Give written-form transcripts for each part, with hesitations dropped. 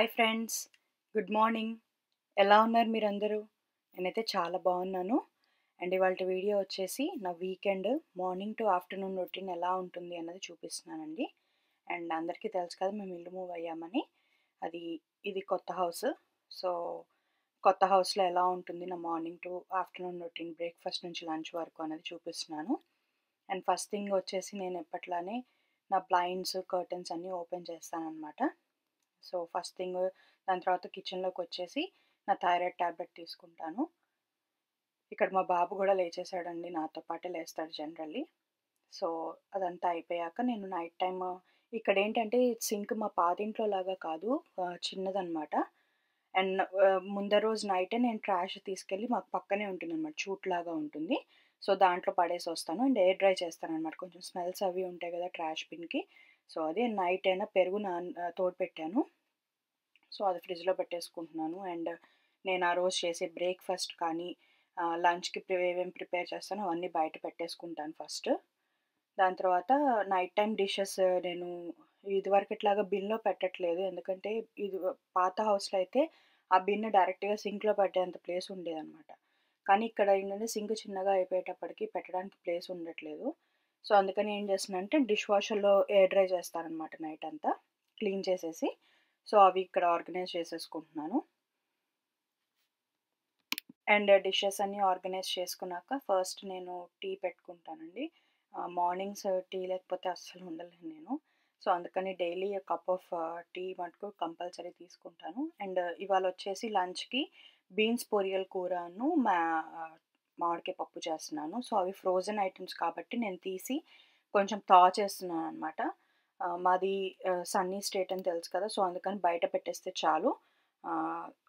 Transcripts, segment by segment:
Hi friends, good morning. ఎలా ఉన్నారు మీరందరూ? నేనైతే చాలా బాగున్నాను. అండ్ ఇవాళ వీడియో వచ్చేసి నా weekend morning to afternoon routine ఎలా ఉంటుంది అన్నది చూపిస్తున్నానండి. అండ్ అందరికీ తెలుసు కదా, మేము ఇల్లు మూవ్ అయ్యామని. ఇది కొత్త హౌస్. సో కొత్త హౌస్లో ఎలా ఉంటుంది నా morning to afternoon routine, breakfast నుంచి లంచ్ వరకు అనేది చూపిస్తున్నాను. అండ్ ఫస్ట్ థింగ్ వచ్చేసి నేను ఎప్పట్లానే నా బ్లైండ్స్, కర్టన్స్ అన్నీ ఓపెన్ చేస్తానన్నమాట. సో ఫస్ట్ థింగ్, దాని తర్వాత కిచెన్లోకి వచ్చేసి నా థైరాయిడ్ ట్యాబ్లెట్ తీసుకుంటాను. ఇక్కడ మా బాబు కూడా లేచేసాడండి, నాతో పాటే లేస్తాడు జనరల్లీ. సో అదంతా అయిపోయాక నేను నైట్ టైమ్, ఇక్కడ ఏంటంటే సింక్ మా పాతింట్లో లాగా కాదు, చిన్నదనమాట. అండ్ ముందర రోజు నైటే నేను ట్రాష్ తీసుకెళ్ళి మాకు పక్కనే ఉంటుంది అనమాట, చూట్లాగా ఉంటుంది. సో దాంట్లో పడేసి వస్తాను అండ్ ఎయిర్ డ్రై చేస్తాను అనమాట. కొంచెం స్మెల్స్ అవి ఉంటాయి కదా ట్రాష్ బిన్కి. సో అది నైట్ అయినా పెరుగు తోడు పెట్టాను. సో అది ఫ్రిడ్జ్లో పెట్టేసుకుంటున్నాను. అండ్ నేను ఆ రోజు చేసే బ్రేక్ఫాస్ట్ కానీ లంచ్కి ఏమేమి ప్రిపేర్ చేస్తానో అవన్నీ బయట పెట్టేసుకుంటాను ఫస్ట్. దాని తర్వాత నైట్ టైం డిషెస్ నేను ఇదివరకు ఇట్లాగా బిన్లో పెట్టట్లేదు, ఎందుకంటే ఇది పాత హౌస్లో అయితే ఆ బిన్ డైరెక్ట్గా సింక్లో పెట్టేంత ప్లేస్ ఉండేదన్నమాట. కానీ ఇక్కడ ఏంటంటే సింక్ చిన్నగా అయిపోయేటప్పటికి పెట్టడానికి ప్లేస్ ఉండట్లేదు. సో అందుకని ఏం చేస్తున్నానంటే డిష్ వాషర్లో ఎయిర్ డ్రై చేస్తానన్నమాట నైట్ అంతా క్లీన్ చేసేసి. సో అవి ఇక్కడ ఆర్గనైజ్ చేసేసుకుంటున్నాను. అండ్ డిషెస్ అన్నీ ఆర్గనైజ్ చేసుకున్నాక ఫస్ట్ నేను టీ పెట్టుకుంటానండి. మార్నింగ్స్ టీ లేకపోతే అస్సలు ఉండలేను నేను. సో అందుకని డైలీ కప్ ఆఫ్ టీ మటుకు కంపల్సరీ తీసుకుంటాను. అండ్ ఇవాళ వచ్చేసి లంచ్కి బీన్స్ పొరియల్ కూరను మామిడికాయ పప్పు చేస్తున్నాను. సో అవి ఫ్రోజన్ ఐటమ్స్ కాబట్టి నేను తీసి కొంచెం థా చేస్తున్నాను అనమాట. మాది సన్నీ స్టేట్ అని తెలుసు కదా, సో అందుకని బయట పెట్టేస్తే చాలు,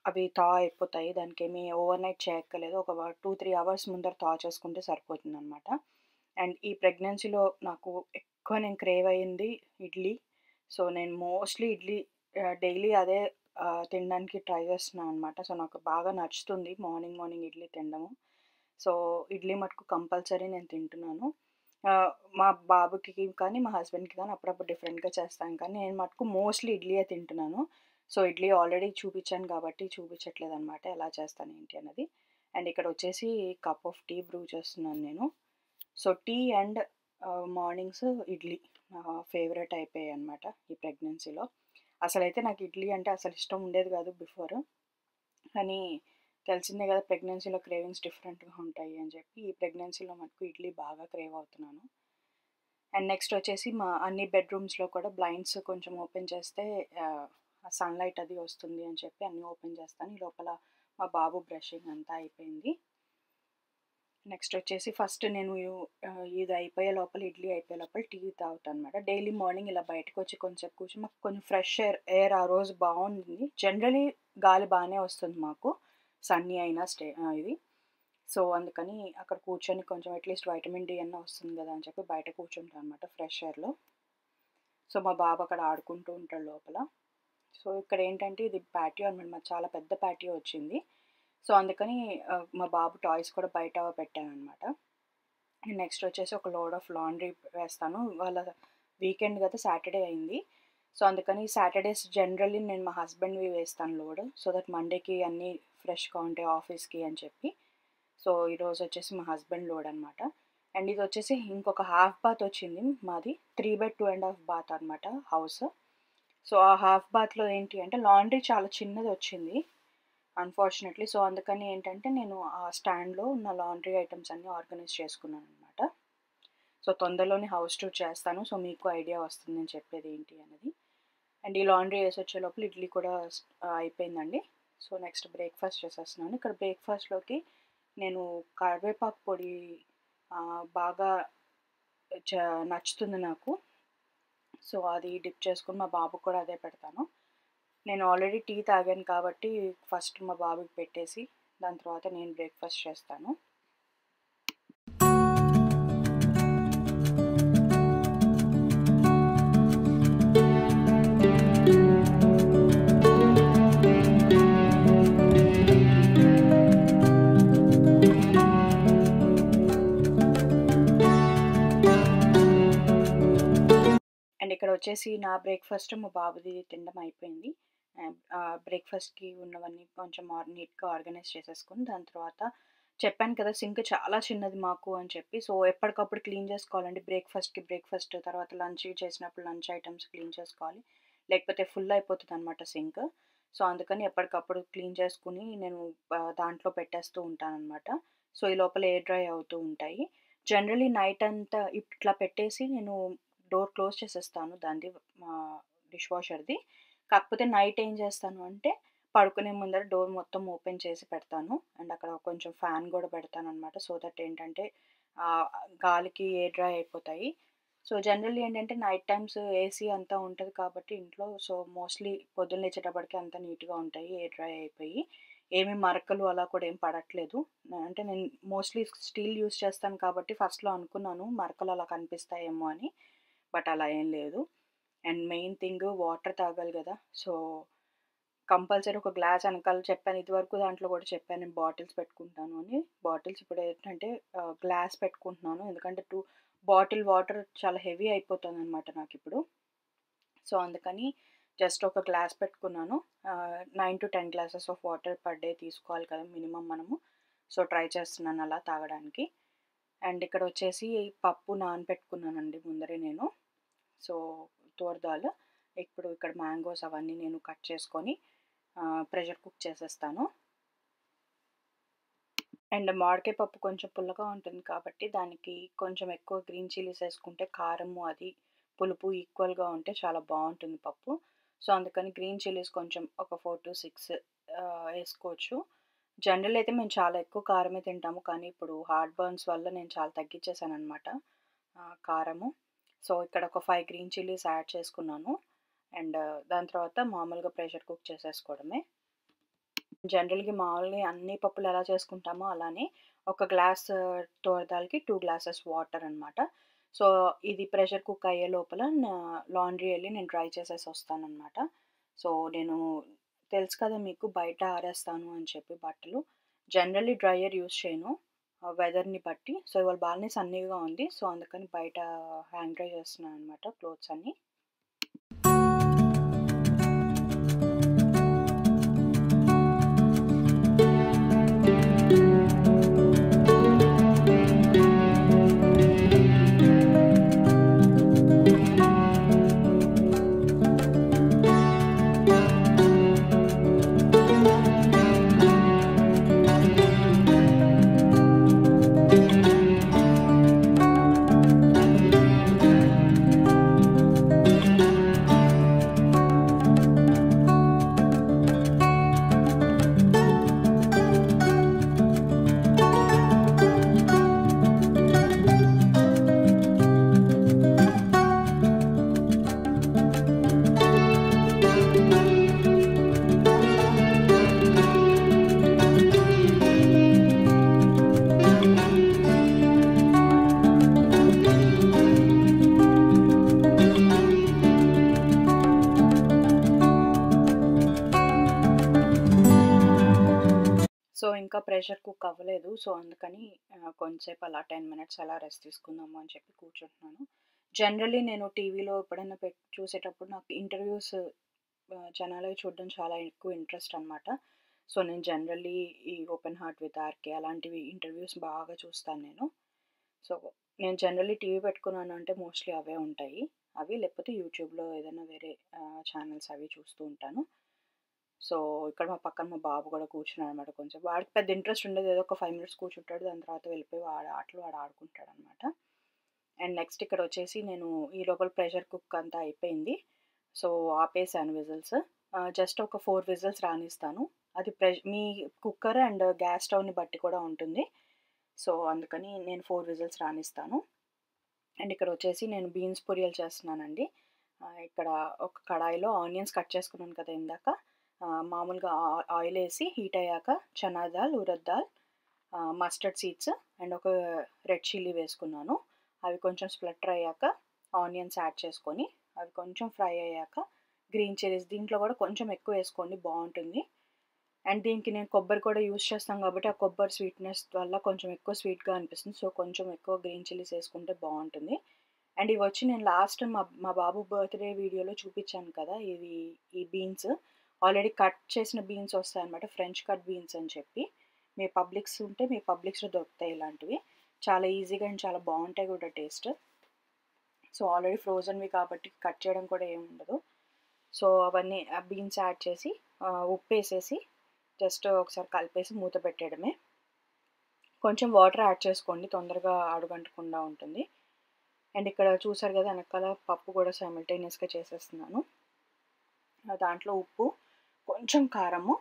అవి థా అయిపోతాయి. దానికి ఏమీ ఓవర్ నైట్ చేయక్కర్లేదు, ఒక 2-3 అవర్స్ ముందర థా చేసుకుంటే సరిపోతుంది అనమాట. అండ్ ఈ ప్రెగ్నెన్సీలో నాకు ఎక్కువ నేను క్రేవ్ అయ్యింది ఇడ్లీ. సో నేను మోస్ట్లీ ఇడ్లీ డైలీ అదే తినడానికి ట్రై చేస్తున్నాను అనమాట. సో నాకు బాగా నచ్చుతుంది మార్నింగ్ ఇడ్లీ తినడము. సో ఇడ్లీ మటుకు కంపల్సరీ నేను తింటున్నాను. మా బాబుకి కానీ మా హస్బెండ్కి కానీ అప్పుడప్పుడు డిఫరెంట్గా చేస్తాను, కానీ నేను మటుకు మోస్ట్లీ ఇడ్లీయే తింటున్నాను. సో ఇడ్లీ ఆల్రెడీ చూపించాను కాబట్టి చూపించట్లేదు అనమాట ఎలా చేస్తాను ఏంటి అన్నది. అండ్ ఇక్కడ వచ్చేసి కప్ ఆఫ్ టీ బ్రూ చేస్తున్నాను నేను. So tea and mornings idli నా ఫేవరెట్ అయిపోయాయి అనమాట ఈ ప్రెగ్నెన్సీలో. అసలైతే నాకు ఇడ్లీ అంటే అసలు ఇష్టం ఉండేది కాదు బిఫోర్, కానీ తెలిసిందే కదా ప్రెగ్నెన్సీలో క్రేవింగ్స్ డిఫరెంట్గా ఉంటాయి అని చెప్పి ఈ ప్రెగ్నెన్సీలో మటుకు ఇడ్లీ బాగా క్రేవ్ అవుతున్నాను. అండ్ నెక్స్ట్ వచ్చేసి మా అన్ని బెడ్రూమ్స్లో కూడా బ్లైండ్స్ కొంచెం ఓపెన్ చేస్తే సన్లైట్ అది వస్తుంది అని చెప్పి అన్నీ ఓపెన్ చేస్తాను. ఈ లోపల మా బాబు బ్రషింగ్ అంతా అయిపోయింది. నెక్స్ట్ వచ్చేసి ఫస్ట్ నేను ఇది అయిపోయే లోపల, ఇడ్లీ అయిపోయే లోపల టీ తాగుతాను అనమాట. డైలీ మార్నింగ్ ఇలా బయటకు వచ్చి కొంచెం కూర్చొని మాకు కొంచెం ఫ్రెష్ ఎయిర్ ఆ రోజు బాగుంది. జనరలీ గాలి బాగానే వస్తుంది మాకు, సన్నీ అయినా ఇది. సో అందుకని అక్కడ కూర్చొని కొంచెం అట్లీస్ట్ వైటమిన్ డి అన్న వస్తుంది కదా అని చెప్పి బయట కూర్చుంటాను అనమాట ఫ్రెష్ ఎయిర్లో. సో మా బాబు అక్కడ ఆడుకుంటూ ఉంటాడు లోపల. సో ఇక్కడ ఏంటంటే ఇది ప్యాటియో అనమాట, మాకు చాలా పెద్ద ప్యాటియో వచ్చింది. సో అందుకని మా బాబు టాయ్స్ కూడా బయట పెట్టాను అనమాట. నెక్స్ట్ వచ్చేసి ఒక లోడ్ ఆఫ్ లాండ్రీ వేస్తాను. వాళ్ళ వీకెండ్ కదా, సాటర్డే అయింది. సో అందుకని సాటర్డేస్ జనరల్లీ నేను మా హస్బెండ్వి వేస్తాను లోడ్, సో దట్ మండేకి అన్నీ ఫ్రెష్గా ఉంటాయి ఆఫీస్కి అని చెప్పి. సో ఈరోజు వచ్చేసి మా హస్బెండ్ లోడ్ అనమాట. అండ్ ఇది వచ్చేసి ఇంకొక హాఫ్ బాత్ వచ్చింది మాది, 3/2.5 బాత్ అనమాట హౌస్. సో ఆ హాఫ్ బాత్లో ఏంటి అంటే లాండ్రీ చాలా చిన్నది వచ్చింది అన్ఫార్చునేట్లీ. సో అందుకని ఏంటంటే నేను ఆ స్టాండ్లో ఉన్న లాండ్రీ ఐటమ్స్ అన్నీ ఆర్గనైజ్ చేసుకున్నాను అనమాట. సో తొందరలోనే హౌస్ టూర్ చేస్తాను, సో మీకు ఐడియా వస్తుంది నేను చెప్పేది ఏంటి అనేది. అండ్ ఈ లాండ్రీ వేసి వచ్చే లోపల ఇడ్లీ కూడా అయిపోయిందండి. సో నెక్స్ట్ బ్రేక్ఫాస్ట్ చేసేస్తున్నాను. ఇక్కడ బ్రేక్ఫాస్ట్లోకి నేను కరివేపాకు పొడి బాగా నచ్చుతుంది నాకు. సో అది డిప్ చేసుకుని మా బాబుకి కూడా అదే పెడతాను. నేను ఆల్రెడీ టీ తాగాను కాబట్టి ఫస్ట్ మా బాబుకి పెట్టేసి దాని తర్వాత నేను బ్రేక్ఫాస్ట్ చేస్తాను. అండ్ ఇక్కడ వచ్చేసి నా బ్రేక్ఫాస్ట్ మా బాబుది తినడం అయిపోయింది. బ్రేక్‌ఫాస్ట్‌కి ఉన్నవన్నీ కొంచెం నీట్‌గా ఆర్గనైజ్ చేసేసుకొని, దాని తర్వాత చెప్పాను కదా! సింక్ చాలా చిన్నది మాకు అని చెప్పి. సో, ఎప్పటికప్పుడు క్లీన్ చేసుకోవాలండి. బ్రేక్‌ఫాస్ట్, తర్వాత లంచ్ చేసినప్పుడు లంచ్ ఐటెమ్స్ క్లీన్ చేసుకోవాలి. లేకపోతే ఫుల్ అయిపోతదనమాట సింక్. సో, అందుకని ఎప్పటికప్పుడు క్లీన్ చేసుకొని నేను దాంట్లో పెట్టేస్తూ ఉంటాననమాట. సో, ఈ లోపల ఎయిర్ డ్రై అవుతూ ఉంటాయి. జనరల్లీ నైట్ అంతా ఇట్లా పెట్టేసి నేను డోర్ క్లోజ్ చేసేస్తాను దానిది, డిష్ వాషర్‌ది. కాకపోతే నైట్ ఏం చేస్తాను అంటే, పడుకునే ముందర డోర్ మొత్తం ఓపెన్ చేసి పెడతాను. అండ్ అక్కడ కొంచెం ఫ్యాన్ గూడా పెడతాననమాట. సో దట్ ఏంటంటే ఆహ్, గాలికి ఎయిర్ డ్రై అయిపోతాయి. సో, జనరల్లీ ఏంటంటే నైట్ టైమ్స్ ఏసీ అంతా ఉంటది కాబట్టి ఇంట్లో, సో, మోస్ట్‌లీ పొద్దున్న లేచేటప్పటికి అంతా నీట్‌గా ఉంటాయి. ఎయిర్ డ్రై అయిపోయి. ఏమి మరకలు అలా కూడా ఏం పడట్లేదు. అంటే నేను మోస్ట్‌లీ స్టీల్ యూజ్ చేస్తాను కాబట్టి ఫస్ట్‌లో అనుకున్నాను మరకలు అలా కనిపిస్తాయేమో అని. బట్ అలా ఏం లేదు. అండ్ మెయిన్ థింగ్ వాటర్ తాగాలి గదా! సో, కంపల్సరీ ఒక గ్లాస్ ఎనకాల చెప్పాను. ఇదివరకు దాంట్లో గూడా చెప్పాను నేను బాటిల్స్ పెట్టుకుంటాను అని. బాటిల్స్ ఇప్పుడేంటంటే గ్లాస్ పెట్టుకుంటున్నాను. ఎందుకంటే బాటిల్ వాటర్ చాలా హెవీ అయిపోతుందనమాట నాకిప్పుడు. సో, అందుకని జస్ట్ ఒక గ్లాస్ పెట్టుకున్నాను. 9-10 glasses of water per day తీసుకోవాలి కదా! మినిమమ్ మనము. సో, ట్రై చేస్తున్నాను అలా తాగడానికి. అండ్ ఇక్కడొచ్చేసి పప్పు నానబెట్టుకున్నానండి ముందరే నేను. సో, తూర్ దాల్. ఇప్పుడు ఇక్కడ మ్యాంగోస్ అవన్నీ నేను కట్ చేసుకొని ప్రెషర్ కుక్ చేసేస్తాను. అండ్ మామిడికాయ పప్పు కొంచెం పుల్లగా ఉంటుంది కాబట్టి దానికి కొంచెం ఎక్కువ గ్రీన్ చిల్లీస్ ఏసుకుంటే కారము అది, పులుపు ఈక్వల్‌గా ఉంటే చాలా బావుంటుంది పప్పు. సో, అందుకని గ్రీన్ చిల్లీస్ కొంచెం ఒక 4-6 ఏసుకోవచ్చు. జనరల్ అయితే మేము చాలా ఎక్కువ కారమే తింటాము. కానీ ఇప్పుడు హార్ట్ బర్న్స్ వల్ల నేను చాలా తగ్గిచ్చేసాననమాట కారము. సో, ఇక్కడ ఒక 5 గ్రీన్ చిల్లీస్ యాడ్ చేసుకున్నాను. అండ్ దాని తర్వాత మామూలుగా ప్రెషర్ కుక్ చేసేసుకోవడమే. జనరల్‌గా మామూలుగా అన్ని పప్పులు ఎలా చేసుకుంటామో అలానే ఒక గ్లాస్ తూర్ దాల్‌కి 2 గ్లాసెస్ వాటర్ అనమాట. సో, ఇది ప్రెషర్ కుక్ అయ్యే లోపల లాండ్రీ ఎళ్లి నేను డ్రై చేసేసి వస్తాననమాట. సో, నేను తెలుసు కదా మీకు బయట ఆరేస్తాను అని చెప్పి బట్టలు. జనరల్లీ డ్రైయర్ యూజ్ చేయను. వెదర్‌ని బట్టి. సో, ఇవాళ బాగానే సన్నీగా ఉంది. సో, అందుకని బయట హ్యాంగ్ డ్రై చేస్తున్నాననమాట క్లోత్స్ అన్నీ. సో, ఇంకా ప్రెషర్ కుక్ అవ్వలేదు. సో, అందుకని కొంతసేపు అలా 10 మినిట్స్ అలా రెస్ట్ తీసుకుందాము అని చెప్పి కూర్చుంటున్నాను. జనరల్లీ నేను టీవీలో ఎప్పుడైనా చూసేటప్పుడు నాకు ఇంటర్వ్యూస్ జనాలవి చూడడం చాలా ఎక్కువ ఇంట్రెస్ట్ అనమాట. సో, నేను జనరల్లీ ఈ 'ఓపెన్ హార్ట్ విత్ ఆర్‌కే' అలాంటివి ఇంటర్వ్యూస్ బాగా చూస్తాను నేను. సో, నేను జనరల్లీ టీవీ పెట్టుకున్నాను అంటే మోస్ట్‌లీ అవే ఉంటాయి. అవి లేకపోతే యూట్యూబ్‌లో ఏదైనా వేరే ఛానెల్స్ అవి చూస్తూ ఉంటాను. సో, ఇక్కడ మా పక్కన మా బాబు గూడా కూర్చున్నాడనమాట కొంచెం. వాడికి పెద్ద ఇంట్రెస్ట్ ఉండదు. ఏదో ఒక 5 మినిట్స్ కూర్చుంటాడు. దాని తర్వాత వెళ్ళిపోయి వాడి ఆటలు వాడు ఆడుకుంటాడనమాట. అండ్ నెక్స్ట్ ఇక్కడొచ్చేసి నేను ఈ లోపల ప్రెషర్ కుక్ అంతా అయిపోయింది. So, ఆపేసాను whistles. జస్ట్ ఒక 4 విజిల్స్ రానిస్తాను. అది మీ కుక్కర్ అండ్ గ్యాస్ స్టవ్‌ని బట్టి కూడా ఉంటుంది. సో, అందుకని నేను 4 విజిల్స్ రానిస్తాను. అండ్ ఇక్కడొచ్చేసి నేను బీన్స్ పొరియలు చేస్తున్నానండి. ఇక్కడ ఒక కడాయిలో ఆనియన్స్ కట్ చేసుకున్నాను కదా ఇందాక. మామూలుగా ఆయిలేసి హీట్ అయ్యాక chana dal, urad dal, mustard seeds and ఒక రెడ్ చిల్లీ వేసుకున్నాను. అవి కొంచెం స్ప్లటర్ అయ్యాక ఆనియన్స్ యాడ్ చేసుకొని, అవి కొంచెం ఫ్రై అయ్యాక గ్రీన్ చిల్లీస్ దీంట్లో కూడా కొంచెం ఎక్కువ వేసుకోండి బావుంటుంది. అండ్ దీనికి నేను కొబ్బరి కూడా యూజ్ చేస్తాం కాబట్టి, ఆ కొబ్బరి స్వీట్‌నెస్ వల్ల కొంచెం ఎక్కువ స్వీట్‌గా అనిపిస్తుంది. సో, కొంచెం ఎక్కువ గ్రీన్ చిల్లీస్ ఏసుకుంటే బావుంటుంది. అండ్ ఇవొచ్చి నేను లాస్ట్ మా మా బాబు బర్త్‌డే వీడియోలో చూపిచ్చాను కదా! ఈ బీన్స్. ఆల్రెడీ కట్ చేసిన బీన్స్ వస్తాయన్నమాట, ఫ్రెంచ్ కట్ బీన్స్ అని చెప్పి. మీ పబ్లిక్స్ ఉంటే మీ పబ్లిక్స్‌లో దొరుకుతాయి ఇలాంటివి. చాలా ఈజీగా అండ్ చాలా బాగుంటాయి కూడా టేస్ట్. సో ఆల్రెడీ ఫ్రోజన్వి కాబట్టి కట్ చేయడం కూడా ఏమి ఉండదు. సో అవన్నీ బీన్స్ యాడ్ చేసి ఉప్పు వేసేసి జస్ట్ ఒకసారి కలిపేసి మూత పెట్టేయడమే. కొంచెం వాటర్ యాడ్ చేసుకోండి, తొందరగా అడుగంటకుండా ఉంటుంది. అండ్ ఇక్కడ చూసారు కదా వెనకాల పప్పు కూడా సైమల్టేనియస్గా చేసేస్తున్నాను. దాంట్లో ఉప్పు, కొంచెం కారము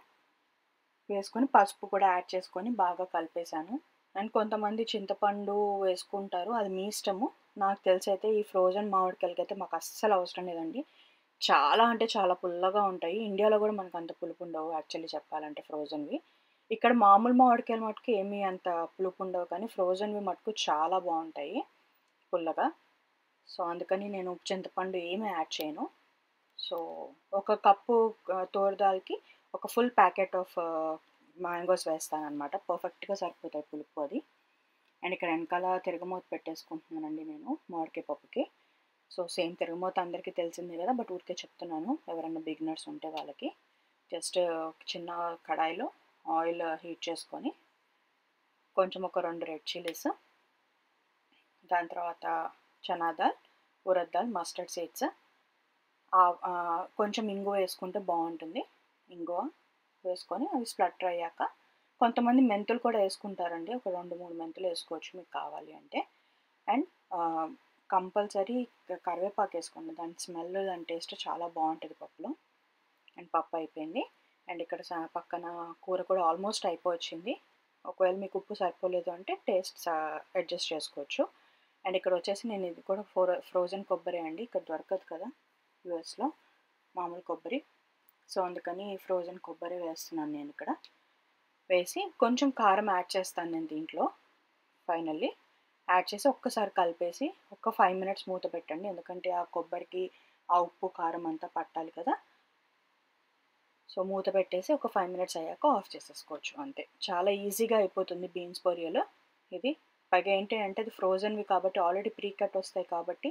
వేసుకొని పసుపు కూడా యాడ్ చేసుకొని బాగా కలిపేశాను. అండ్ కొంతమంది చింతపండు వేసుకుంటారు, అది మీ ఇష్టము. నాకు తెలిసి అయితే ఈ ఫ్రోజన్ మామిడికాయలకి అయితే మాకు అస్సలు అవసరం లేదండి. చాలా అంటే చాలా పుల్లగా ఉంటాయి. ఇండియాలో కూడా మనకు అంత పులుపు ఉండవు యాక్చువల్లీ చెప్పాలంటే ఫ్రోజన్వి. ఇక్కడ మామూలు మామిడికాయలు మటుకు ఏమీ అంత పులుపు ఉండవు, కానీ ఫ్రోజన్వి మటుకు చాలా బాగుంటాయి పుల్లగా. సో అందుకని నేను చింతపండు ఏమీ యాడ్ చేయను. సో ఒక కప్పు తోరదాల్కి ఒక ఫుల్ ప్యాకెట్ ఆఫ్ మ్యాంగోస్ వేస్తానన్నమాట. పర్ఫెక్ట్గా సరిపోతాయి పులుపు అది. అండ్ ఇక్కడ వెనకాల తిరగమూత పెట్టేసుకుంటున్నానండి నేను మామిడికాయ పప్పుకి. సో సేమ్ తిరగమూత అందరికీ తెలిసిందే కదా, బట్ ఊరికే చెప్తున్నాను ఎవరైనా బిగినర్స్ ఉంటే వాళ్ళకి. జస్ట్ చిన్న కడాయిలో ఆయిల్ హీట్ చేసుకొని కొంచెం ఒక 2 రెడ్ చిల్లీస్, దాని తర్వాత చనా దాల్, ఉరద్ దాల్, మస్టర్డ్ సీడ్స్, కొంచెం ఇంగువ వేసుకుంటే బాగుంటుంది. ఇంగువ వేసుకొని అవి స్ప్లటర్ అయ్యాక కొంతమంది మెంతులు కూడా వేసుకుంటారండి, ఒక 2-3 మెంతులు వేసుకోవచ్చు మీకు కావాలి అంటే. అండ్ కంపల్సరీ కరివేపాకు వేసుకోండి, దాని స్మెల్ దాని టేస్ట్ చాలా బాగుంటుంది పప్పులో. అండ్ పప్పు అయిపోయింది. అండ్ ఇక్కడ పక్కన కూర కూడా ఆల్మోస్ట్ అయిపోవచ్చింది. ఒకవేళ మీకు ఉప్పు సరిపోలేదు అంటే టేస్ట్ అడ్జస్ట్ చేసుకోవచ్చు. అండ్ ఇక్కడ వచ్చేసి నేను ఇది కూడా ఫ్రోజన్ కొబ్బరి అండి, ఇక్కడ దొరకదు కదా యూఎస్లో మామూలు కొబ్బరి. సో అందుకని ఫ్రోజన్ కొబ్బరి వేస్తున్నాను నేను ఇక్కడ. వేసి కొంచెం కారం యాడ్ చేస్తాను నేను దీంట్లో ఫైనల్లీ. యాడ్ చేసి ఒక్కసారి కలిపేసి ఒక 5 మినిట్స్ మూత పెట్టండి, ఎందుకంటే ఆ కొబ్బరికి ఆ ఉప్పు కారం అంతా పట్టాలి కదా. సో మూత పెట్టేసి ఒక 5 మినిట్స్ అయ్యాక ఆఫ్ చేసేసుకోవచ్చు, అంతే. చాలా ఈజీగా అయిపోతుంది బీన్స్ పొరియలు ఇది. పైగా ఏంటి అంటే అది ఫ్రోజన్వి కాబట్టి ఆల్రెడీ ప్రీ కట్ వస్తాయి కాబట్టి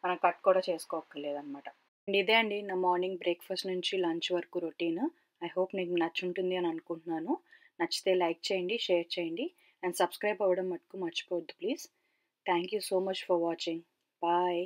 మనం కట్ కూడా చేసుకోక్కర్లేదన్నమాట. అండ్ ఇదే అండి నా మార్నింగ్ బ్రేక్ఫాస్ట్ నుంచి లంచ్ వరకు రొటీన్. ఐ హోప్ మీకు నచ్చుంటుంది అని అనుకుంటున్నాను. నచ్చితే లైక్ చేయండి, షేర్ చేయండి, అండ్ సబ్స్క్రైబ్ అవ్వడం మటుకు మర్చిపోవద్దు please. Thank you so much for watching. Bye.